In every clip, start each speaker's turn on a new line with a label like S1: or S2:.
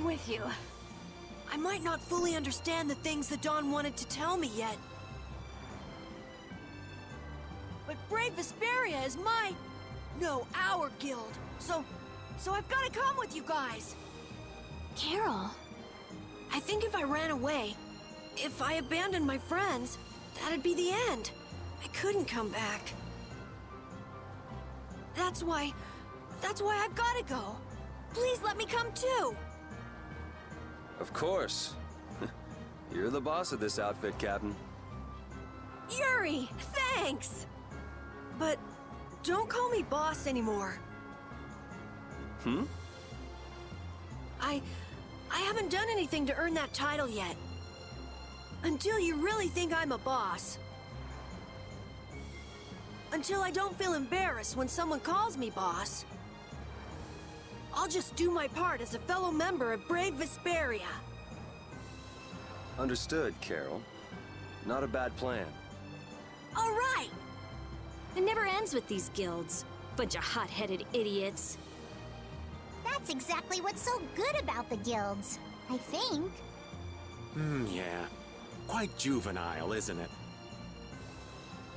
S1: I'm with you. I might not fully understand the things the Dawn wanted to tell me yet. But Brave Vesperia is my... no, our guild. So I've gotta come with you guys.
S2: Carol.
S1: I think if I ran away, if I abandoned my friends, that'd be the end. I couldn't come back. That's why I've gotta go. Please let me come too.
S3: Of course. You're the boss of this outfit, Captain.
S1: Yuri, thanks! But don't call me boss anymore.
S3: Hmm?
S1: I haven't done anything to earn that title yet. Until you really think I'm a boss. Until I don't feel embarrassed when someone calls me boss. I'll just do my part as a fellow member of Brave Vesperia.
S3: Understood, Carol. Not a bad plan.
S1: All right!
S2: It never ends with these guilds. Bunch of hot-headed idiots.
S4: That's exactly what's so good about the guilds, I think.
S5: Yeah. Quite juvenile, isn't it?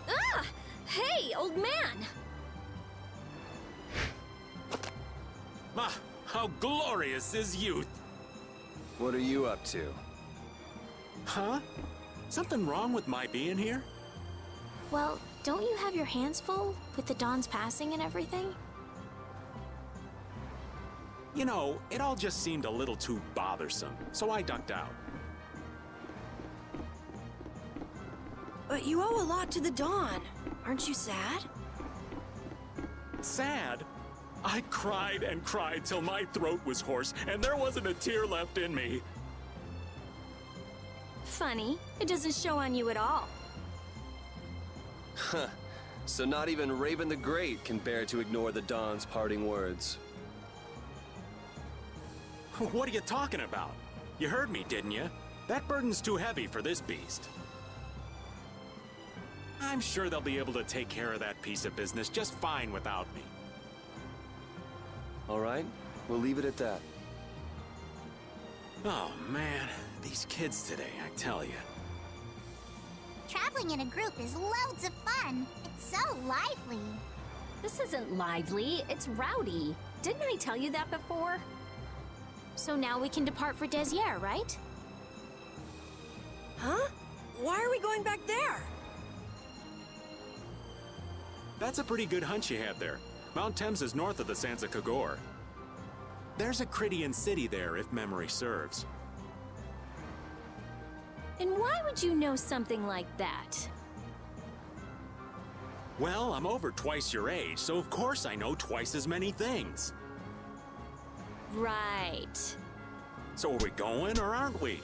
S2: Ah! Hey, old man!
S5: Ah, how glorious is youth!
S3: What are you up to?
S5: Huh? Something wrong with my being here?
S2: Well, don't you have your hands full with the Dawn's passing and everything?
S5: You know, it all just seemed a little too bothersome, so I ducked out.
S1: But you owe a lot to the Dawn. Aren't you sad?
S5: Sad? I cried and cried till my throat was hoarse, and there wasn't a tear left in me.
S2: Funny, it doesn't show on you at all.
S3: Huh. So not even Raven the Great can bear to ignore the Dawn's parting words.
S5: What are you talking about? You heard me, didn't you? That burden's too heavy for this beast. I'm sure they'll be able to take care of that piece of business just fine without me.
S3: All right, we'll leave it at that.
S5: Oh man, these kids today, I tell you.
S4: Traveling in a group is loads of fun. It's so lively.
S2: This isn't lively, it's rowdy. Didn't I tell you that before? So now we can depart for Desier, right?
S1: Huh? Why are we going back there?
S5: That's a pretty good hunch you had there. Mount Thames is north of the Sands of Kagor. There's a Cridian city there, if memory serves.
S2: And why would you know something like that?
S5: Well, I'm over twice your age, so of course I know twice as many things.
S2: Right.
S5: So are we going, or aren't we?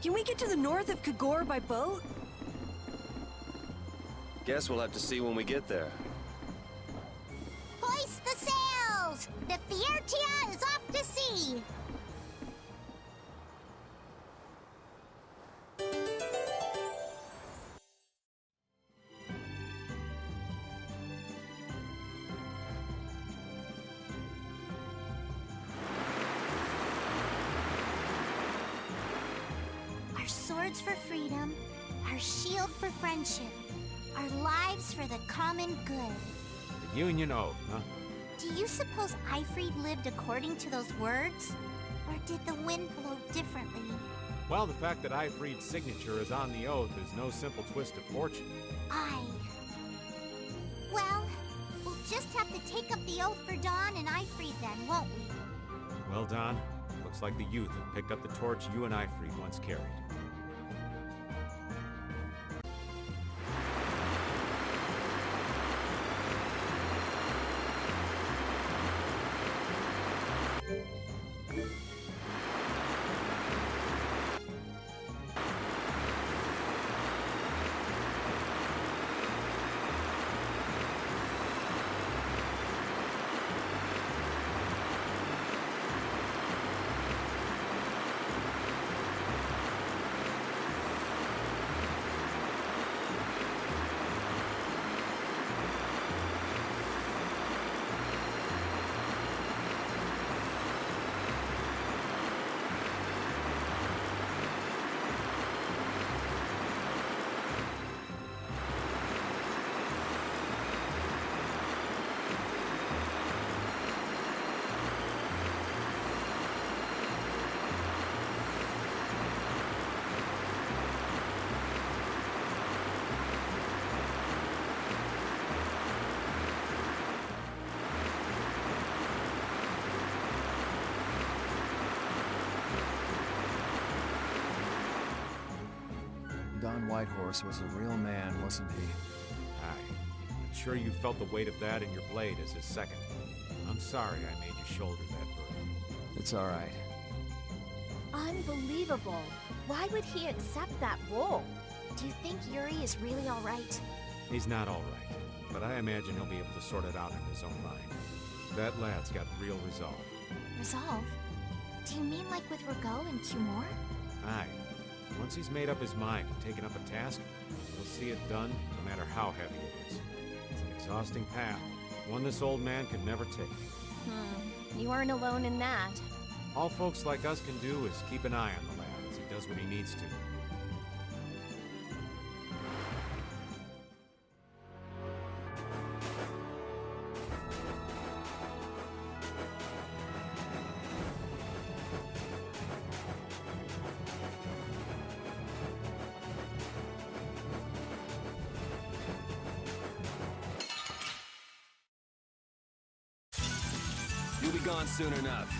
S1: Can we get to the north of Kagor by boat?
S3: Guess we'll have to see when we get there.
S4: Hoist the sails! The Fiertia is off to sea! Our swords for freedom, our shield for friendship, our lives for the common good.
S6: The Union Oath, huh?
S4: Do you suppose Ifrid lived according to those words? Or did the wind blow differently?
S6: Well, the fact that Ifrid's signature is on the oath is no simple twist of fortune.
S4: Well, we'll just have to take up the oath for Dawn and Ifrid then, won't we?
S6: Well, Don, looks like the youth have picked up the torch you and Ifrid once carried.
S7: Don Whitehorse was a real man, wasn't he?
S6: Aye. I'm sure you felt the weight of that in your blade as his second. I'm sorry I made you shoulder that burden.
S7: It's all right.
S8: Unbelievable. Why would he accept that role? Do you think Yuri is really all right?
S6: He's not all right, but I imagine he'll be able to sort it out in his own mind. That lad's got real resolve.
S8: Resolve? Do you mean like with Rigo and Cumore?
S6: Aye. Once he's made up his mind and taken up a task, he'll see it done no matter how heavy it is. It's an exhausting path, one this old man could never take.
S8: You aren't alone in that.
S6: All folks like us can do is keep an eye on the lad as he does what he needs to.
S3: You'll be gone soon enough.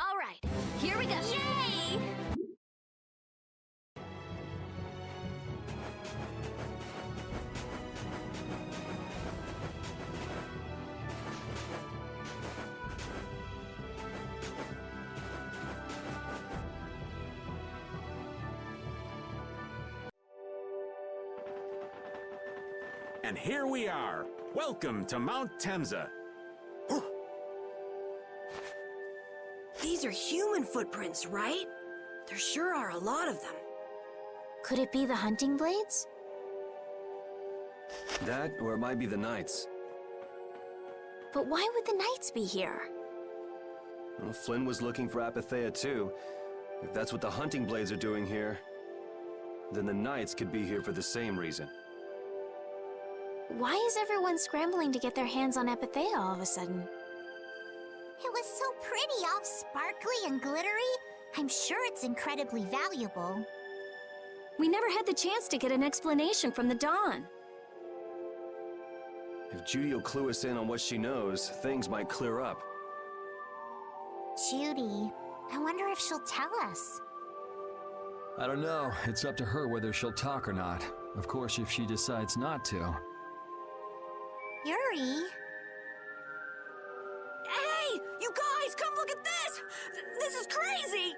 S2: All right, here we go. Yay!
S5: And here we are. Welcome to Mount Temsa.
S1: These are human footprints, right? There sure are a lot of them.
S2: Could it be the hunting blades?
S3: That, or it might be the Knights.
S2: But why would the Knights be here?
S3: Well, Flynn was looking for Apatheia too. If that's what the hunting blades are doing here, then the Knights could be here for the same reason.
S2: Why is everyone scrambling to get their hands on Apatheia all of a sudden?
S4: It was so pretty, all sparkly and glittery. I'm sure it's incredibly valuable.
S2: We never had the chance to get an explanation from the Dawn.
S3: If Judy will clue us in on what she knows, things might clear up.
S4: Judy, I wonder if she'll tell us.
S7: I don't know. It's up to her whether she'll talk or not. Of course, if she decides not to.
S4: Yuri?
S1: Hey! You guys, come look at this! This is crazy!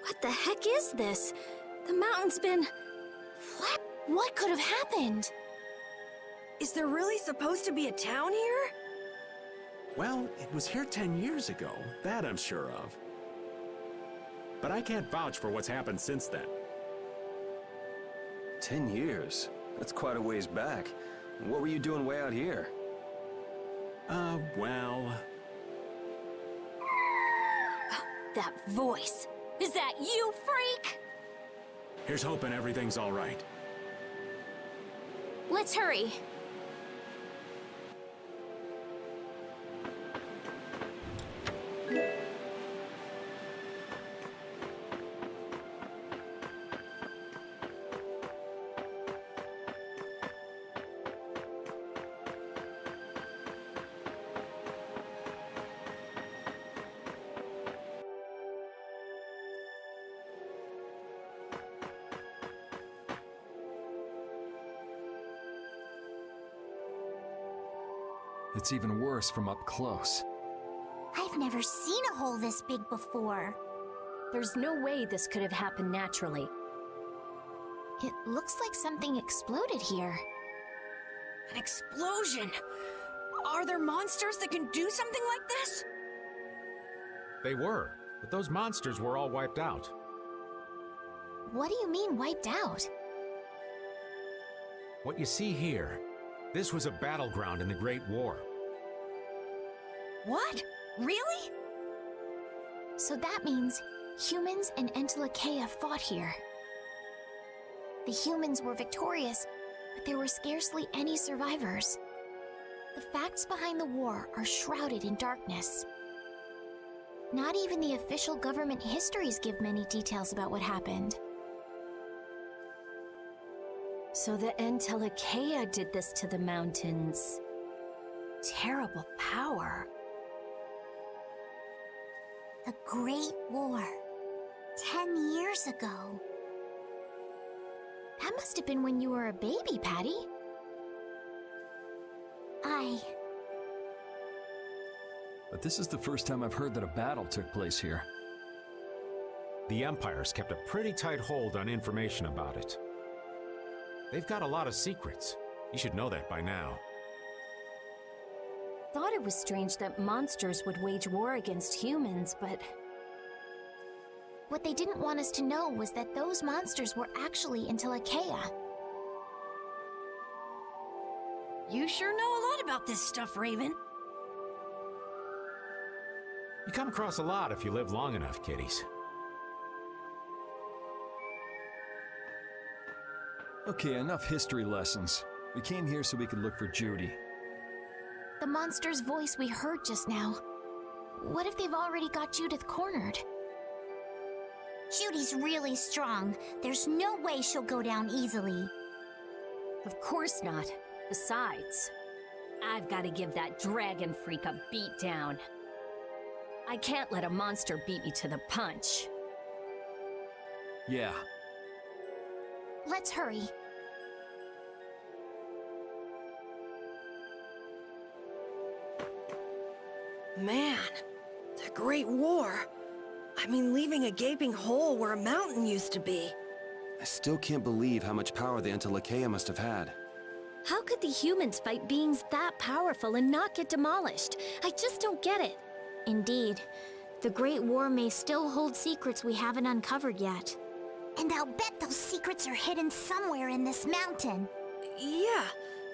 S2: What the heck is this? The mountain's been flat. What could have happened?
S1: Is there really supposed to be a town here?
S5: Well, it was here 10 years ago. That I'm sure of. But I can't vouch for what's happened since then.
S3: 10 years? That's quite a ways back. What were you doing way out here?
S5: Well...
S2: That voice. Is that you, freak?
S5: Here's hoping everything's all right.
S2: Let's hurry.
S7: It's even worse from up close.
S4: I've never seen a hole this big before.
S8: There's no way this could have happened naturally.
S2: It looks like something exploded here.
S1: An explosion! Are there monsters that can do something like this?
S6: They were, but those monsters were all wiped out.
S2: What do you mean wiped out?
S6: What you see here, this was a battleground in the Great War.
S1: What? Really?
S2: So that means
S8: Humans and Entelekea fought here. The humans were victorious, but there were scarcely any survivors. The facts behind the war are shrouded in darkness. Not even the official government histories give many details about what happened.
S2: So the Entelekea did this to the mountains. Terrible power.
S4: The Great War. 10 years ago.
S8: That must have been when you were a baby, Patty.
S7: But this is the first time I've heard that a battle took place here.
S6: The Empire's kept a pretty tight hold on information about it. They've got a lot of secrets. You should know that by now.
S2: Thought it was strange that monsters would wage war against humans, but...
S8: What they didn't want us to know was that those monsters were actually Entelekea.
S1: You sure know a lot about this stuff, Raven.
S6: You come across a lot if you live long enough, kiddies.
S7: Okay, enough history lessons. We came here so we could look for Judy.
S8: The monster's voice we heard just now. What if they've already got Judith cornered?
S4: Judy's really strong. There's no way she'll go down easily.
S2: Of course not. Besides, I've got to give that dragon freak a beat down. I can't let a monster beat me to the punch.
S7: Yeah.
S8: Let's hurry.
S1: Man, the Great War. I mean, leaving a gaping hole where a mountain used to be.
S3: I still can't believe how much power the Entelekea must have had.
S2: How could the humans fight beings that powerful and not get demolished? I just don't get it.
S8: Indeed. The Great War may still hold secrets we haven't uncovered yet.
S4: And I'll bet those secrets are hidden somewhere in this mountain.
S1: Yeah,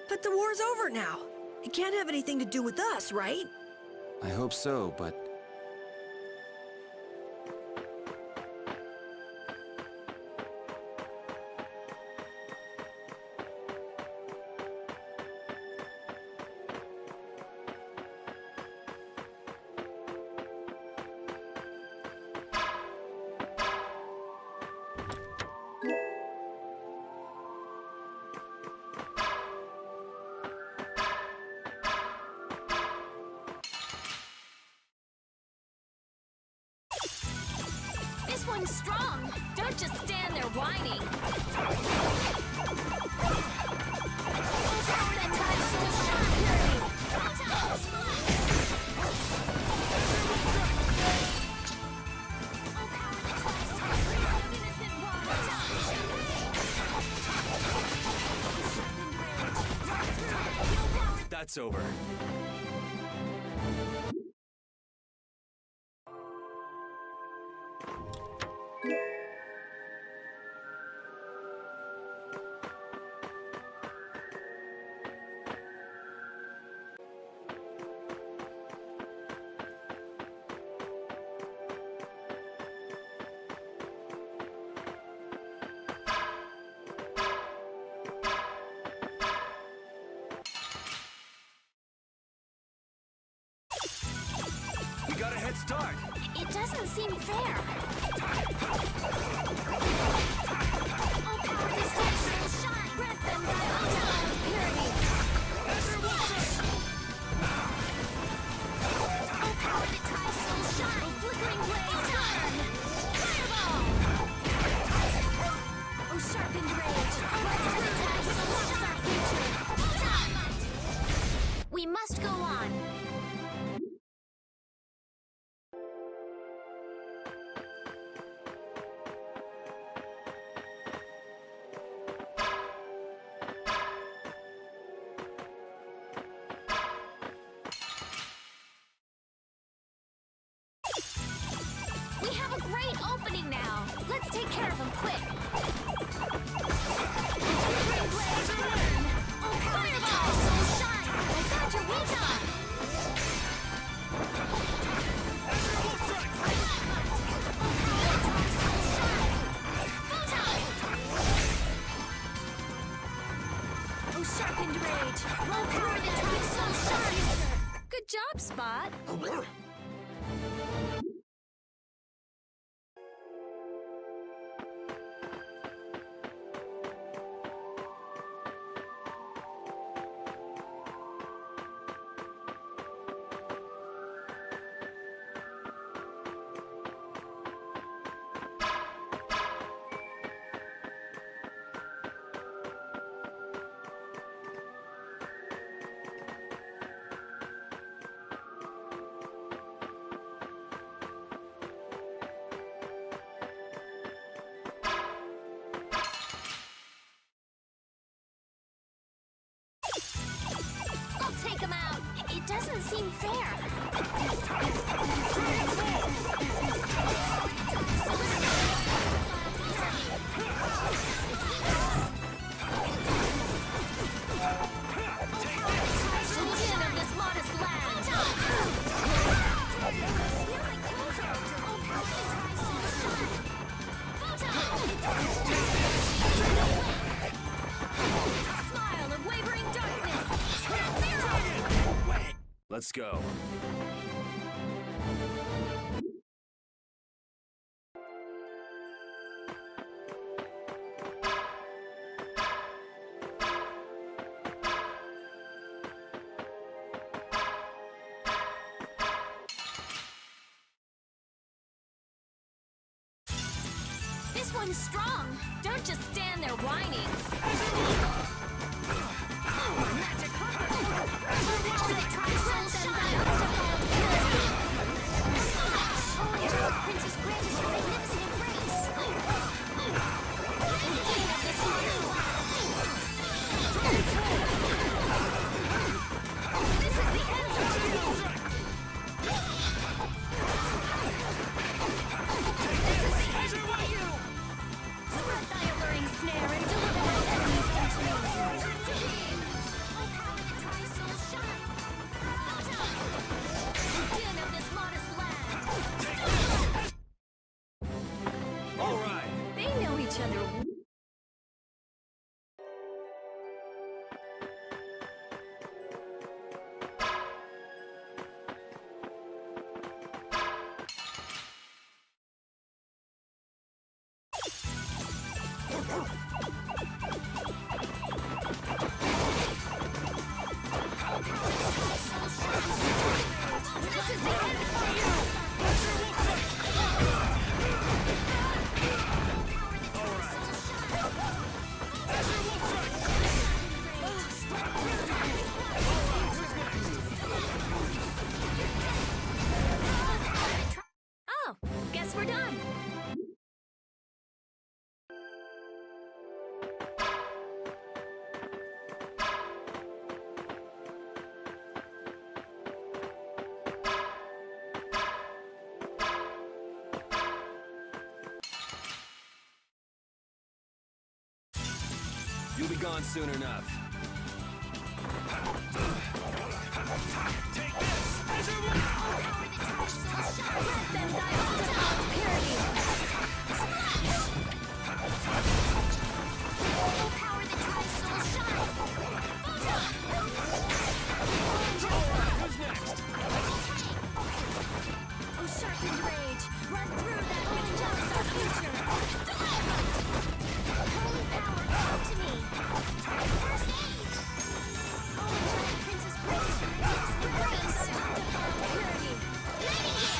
S1: but the war's over now. It can't have anything to do with us, right?
S3: I hope so, but...
S2: This one's strong. Don't just stand there whining.
S3: That's over. We got a head start.
S8: It doesn't seem fair. We must go on. We have a great opening now. Let's take care of him quick. Fireball! Shine! I found your recon!
S4: seem fair.
S2: Citizen of this modest land. Smile of wavering darkness.
S3: Let's go.
S2: This one's strong. Don't just stand there whining. Magic
S4: Princess granted her magnificent embrace.
S2: This is the end for you. This is the end for you. Spread thy alluring snare and deliver thy enemies unto me.
S4: Oh, power that tries soul shine.
S2: Din of this modest land.
S3: All right.
S2: They know each other. This is the end for you. Oh, guess we're done.
S3: You'll be gone soon enough. Take this!
S2: Let them die of purity.
S4: Oh, power that tries soul shine.
S3: Who's next?
S2: Oh, sharpened rage, run through that which jumps our future.
S4: Holy power, come to me. First aid. Oh, giant princess granted her magnificent embrace.
S2: Purity.
S4: Nightingale.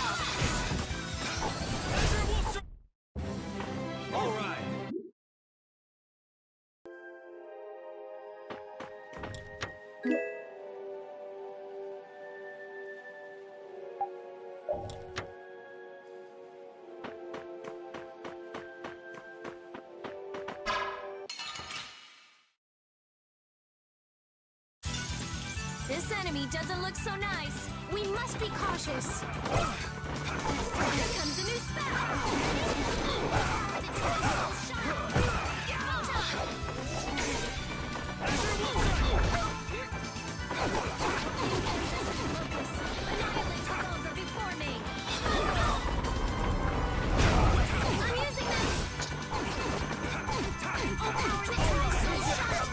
S3: All right.
S2: This enemy doesn't look so nice.
S4: We must be cautious.
S2: Here comes a new spell.
S4: Power that tries soul shine.
S2: Annihilate Revolver before me. I'm using this.
S4: Oh, power that tries soul shine.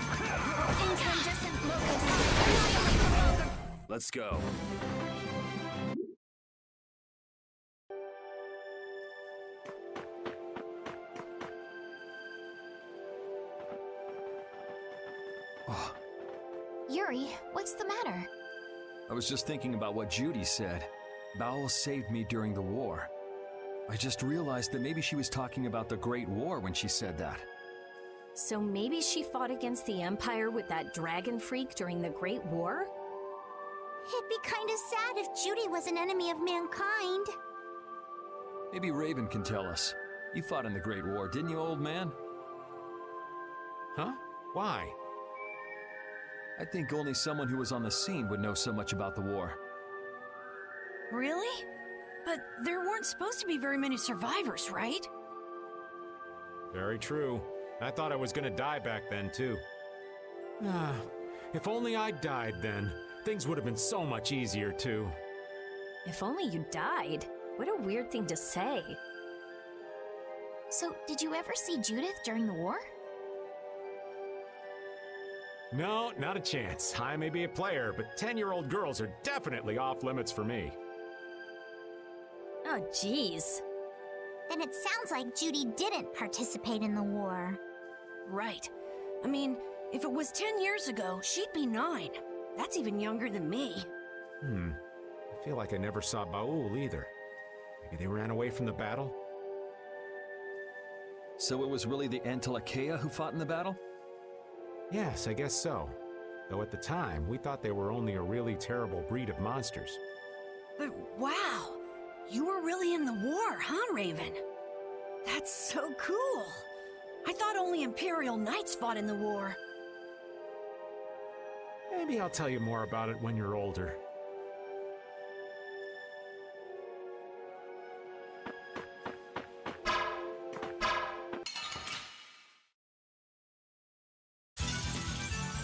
S2: Incandescent locus. Annihilate Revolver.
S3: Let's go.
S8: Yuri, what's the matter?
S7: I was just thinking about what Judy said. Bowel saved me during the war. I just realized that maybe she was talking about the Great War when she said that.
S2: So maybe she fought against the Empire with that dragon freak during the Great War?
S4: It'd be kind of sad if Judy was an enemy of mankind.
S7: Maybe Raven can tell us. You fought in the Great War, didn't you, old man?
S6: Huh? Why?
S7: I think only someone who was on the scene would know so much about the war.
S1: Really? But there weren't supposed to be very many survivors, right?
S6: Very true. I thought I was gonna die back then, too. Ah, if only I died then, things would have been so much easier, too.
S2: If only you died. What a weird thing to say.
S8: So, did you ever see Judith during the war?
S6: No, not a chance. I may be a player, but 10-year-old girls are definitely off limits for me.
S2: Oh, jeez.
S4: Then it sounds like Judy didn't participate in the war.
S1: Right. I mean, if it was 10 years ago, she'd be 9. That's even younger than me.
S6: I feel like I never saw Baul either. Maybe they ran away from the battle?
S7: So it was really the Antilochea who fought in the battle?
S6: Yes, I guess so. Though at the time, we thought they were only a really terrible breed of monsters.
S1: But wow! You were really in the war, huh, Raven? That's so cool! I thought only Imperial Knights fought in the war.
S6: Maybe I'll tell you more about it when you're older.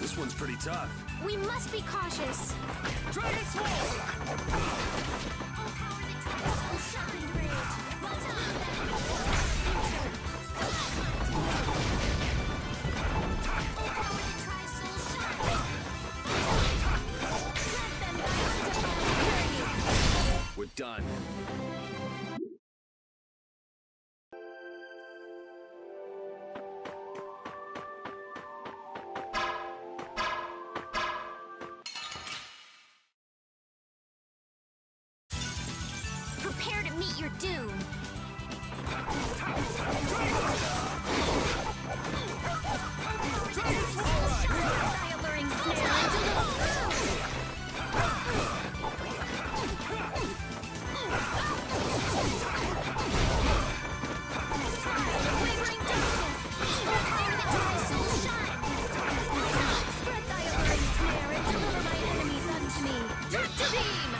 S3: This one's pretty tough.
S4: We must be cautious.
S3: Dragon Sword!
S4: All power that tries to shine bridge. All power that tries soul shine. Let them die unto
S3: We're done.
S4: Prepare to meet your doom. Thy alluring snare. Wavering darkness. All power that tries soul shine. Spread thy alluring snare and deliver my enemies unto me. Direct beam.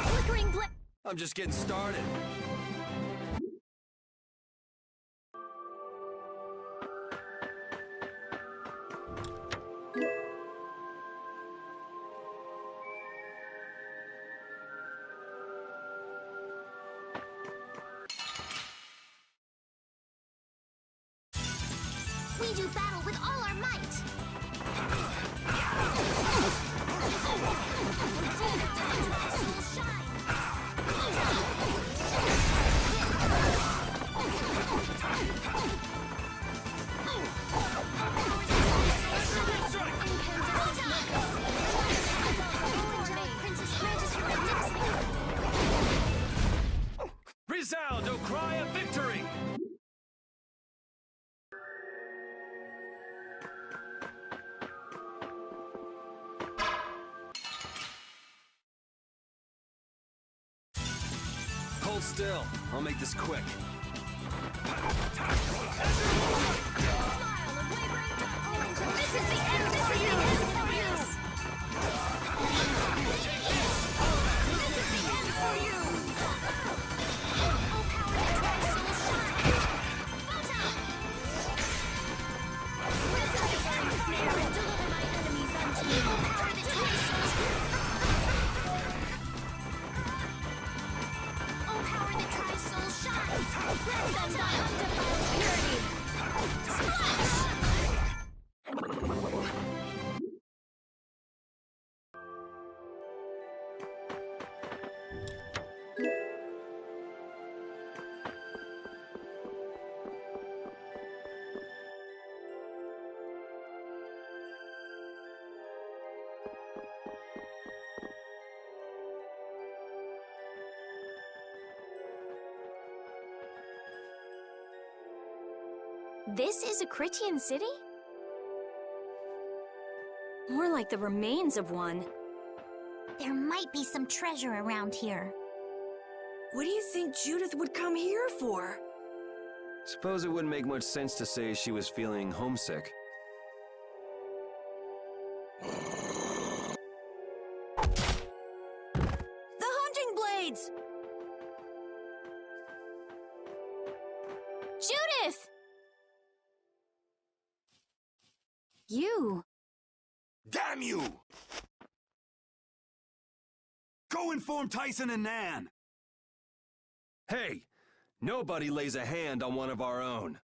S4: Flickering blade.
S3: I'm just getting started.
S4: We do battle with all our might. Soul shine.
S3: Resound, O cry of victory! Hold still. I'll make this quick.
S4: This is the end. This is the end for you. This is the end for you. Oh, power that tries soul shine. Photon. This is the very snare and deliver my enemies unto me. Oh, power that tries soul shine. Oh, power that tries soul shine. Let them die undefiled purity. Splash.
S8: This is a Critian city?
S2: More like the remains of one.
S4: There might be some treasure around here.
S1: What do you think Judith would come here for?
S3: Suppose it wouldn't make much sense to say she was feeling homesick.
S1: blades!
S8: Judith!
S2: You!
S9: Damn you! Go inform Tyson and Nan!
S3: Hey! Nobody lays a hand on one of our own.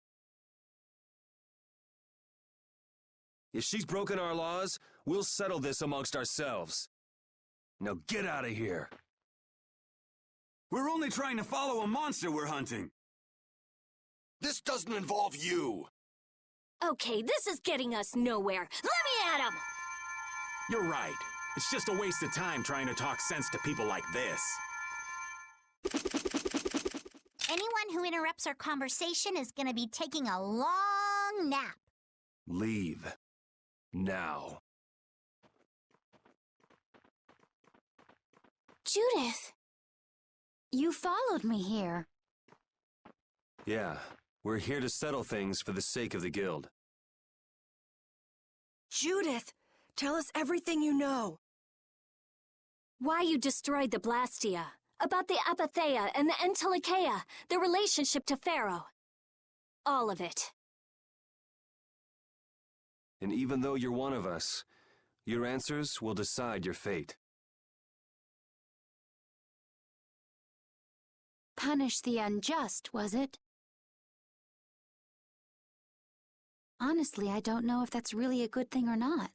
S3: If she's broken our laws, we'll settle this amongst ourselves. Now get out of here.
S9: We're only trying to follow a monster we're hunting.
S10: This doesn't involve you.
S2: Okay, this is getting us nowhere. Let me at him!
S5: You're right. It's just a waste of time trying to talk sense to people like this.
S4: Anyone who interrupts our conversation is gonna be taking a long nap.
S3: Leave. Now.
S2: Judith! You followed me here.
S3: Yeah, we're here to settle things for the sake of the guild.
S1: Judith, tell us everything you know.
S2: Why you destroyed the Blastia. About the Apatheia and the Entelikeia, their relationship to Pharaoh. All of it.
S3: And even though you're one of us, your answers will decide your fate.
S2: Punish the unjust, was it? Honestly, I don't know if that's really a good thing or not.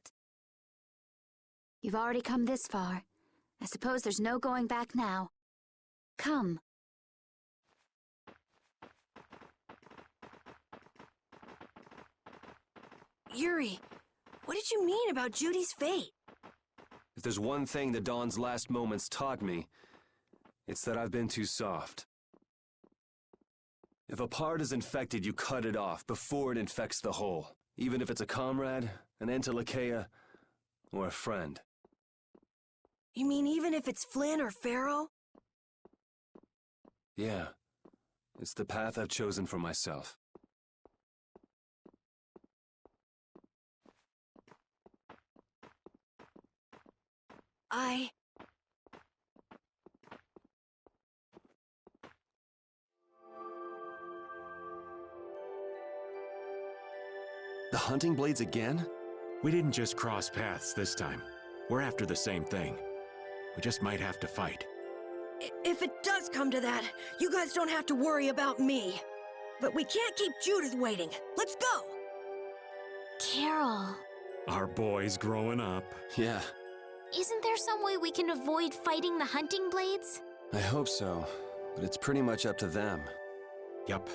S2: You've already come this far. I suppose there's no going back now. Come.
S1: Yuri, what did you mean about Judy's fate?
S3: If there's one thing the Dawn's last moments taught me, it's that I've been too soft. If a part is infected, you cut it off before it infects the whole, even if it's a comrade, an Entelikeia, or a friend.
S1: You mean even if it's Flynn or Pharaoh?
S3: Yeah, it's the path I've chosen for myself. The hunting blades again?
S5: We didn't just cross paths this time. We're after the same thing. We just might have to fight.
S1: If it does come to that, you guys don't have to worry about me. But we can't keep Judith waiting. Let's go!
S8: Carol,
S5: Our boy's growing up.
S3: Yeah,
S8: isn't there some way we can avoid fighting the hunting blades?
S3: I hope so, but it's pretty much up to them.
S5: Yup.